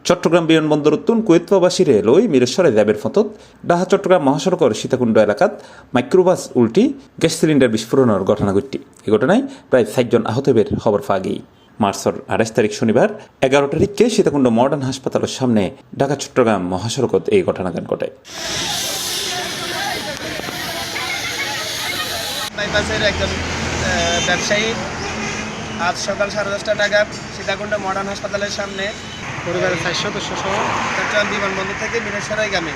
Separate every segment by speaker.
Speaker 1: চট্টগ্রাম বিমানবন্দর উত্তুন কুয়েত প্রবাসীরে লই মিরেশ্বরে যাবের ফতত ডাহা চট্টগ্রাম মহাসড়কের সীতাকুণ্ড এলাকাত মাইক্রোবাস উল্টি গ্যাস সিলিন্ডার বিস্ফোরণের ঘটনা ঘটটি। এই ঘটনায় প্রায় ৬০ জন আহত হবের খবর পাওয়া গিয়ে মার্চের ২৮ তারিখ শনিবার ১১ তারিখকে সীতাকুণ্ড মডার্ন হাসপাতালের সামনে ঢাকা চট্টগ্রাম মহাসড়কত এই ঘটনাকাণ্ড ঘটে।
Speaker 2: বাইপাসের একজন ব্যবসায়ী আজ সকাল 10:30 নাগাদ সীতাকুণ্ড মডার্ন হাসপাতালের সামনে
Speaker 3: পরিবারের 4 সদস্য সহ
Speaker 2: চট্টগ্রাম বিমানবন্দর থেকে মিরেশ্বরাইগামী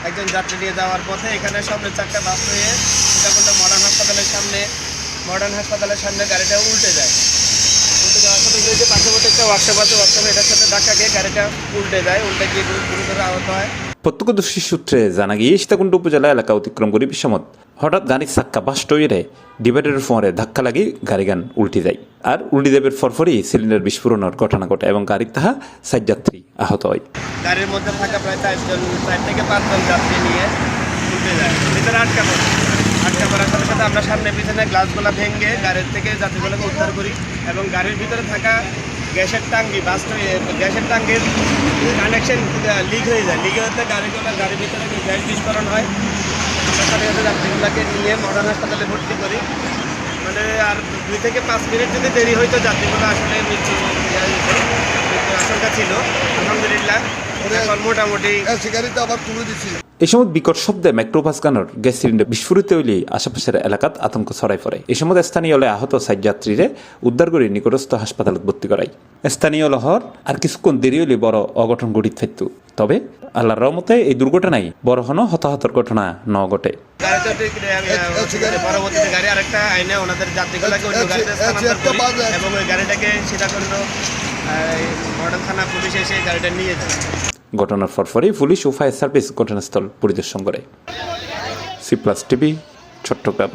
Speaker 2: একজন যাত্রী নিয়ে যাওয়ার পথে এখানে সামনে চারটা বাস হয়ে সীতাকুণ্ড মডার্ন হাসপাতালের সামনে গাড়িটা উল্টে যায়। উল্টে যাওয়ার সাথে যে পার্শ্ববর্তী একটা ওয়ার্কশপ আছে, ওয়ার্কশপে এটার সাথে ধাক্কা খেয়ে গাড়িটা উল্টে গিয়ে গুরুতর আহত হয়।
Speaker 1: প্রত্যক্ষদর্শী সূত্রে জানা গিয়ে সীতাকুণ্ড উপজেলা এলাকা অতিক্রম করি বিসমত হঠাৎ গাড়ির চাক্কা বাস্ট হয়ে ডিভাইডারের ফোঁরে ধাক্কা লাগি গান উল্টি যায় আর উল্টি দেবের ফরফরই সিলিন্ডার বিস্ফোরণের ঘটনা ঘটে এবং গাড়ির তাহা ৬০ যাত্রী আহত হয়।
Speaker 2: গাড়ির মধ্যে থাকা প্রায় ৪ থেকে ৫ জন যাত্রী নিয়ে উল্টে যায়, ভিতরে আটকা পড়ার সাথে সাথে আমরা সামনে পিছনে গ্লাসগুলো ভেঙে গাড়ির থেকে যাত্রীগুলোকে উদ্ধার করি এবং গাড়ির ভিতরে থাকা গ্যাসের টাঙ্গির কানেকশন লিক হয়ে যায়। লিক হতে গাড়ির ভিতরে গ্যাস বিস্ফোরণ হয়। আমরা সাথে সাথে যাত্রীগুলোকে নিয়ে মডার্ন হাসপাতালে ভর্তি করি। মানে আর 2 থেকে 5 মিনিট যদি দেরি হইতো যাত্রীগুলো আসলে মৃত্যুর আশঙ্কা ছিল। আলহামদুলিল্লাহ এখন মোটামুটি গাড়িতে আবার তুলে দিচ্ছি।
Speaker 1: এই সময় বিকট শব্দে মাইক্রোবাস গানের গ্যাস সিলিন্ডার বিস্ফোরিত হইলে আশেপাশের এলাকাত আতঙ্ক ছড়াই পড়ে। এই সময় স্থানীয় আহত ৬০ যাত্রীরে উদ্ধার করে নিকটস্থ হাসপাতালত ভর্তি করায়। স্থানীয় লহর আর কিছুক্ষণ দেরি হইলে বড় অঘটন ঘটিত থাকত। তবে আল্লাহর রহমতে এই দুর্ঘটনায় বড় হন হতাহতর ঘটনা ন ঘটে।
Speaker 2: পরবর্তীতে গাড়ি আরেকটা আইনে ওনাদের যাত্রীগুলোকে অন্য গাড়িতে স্থানান্তর করি এবং ওই গাড়িটাকে সীতাকুণ্ড মডার্ন থানা পুলিশ এসে গাড়িটা নিয়ে যায়।
Speaker 1: ঘটনার পরপরই পুলিশ ও ফায়ার সার্ভিস ঘটনাস্থল পরিদর্শন করে। C plus TV, Chittagong.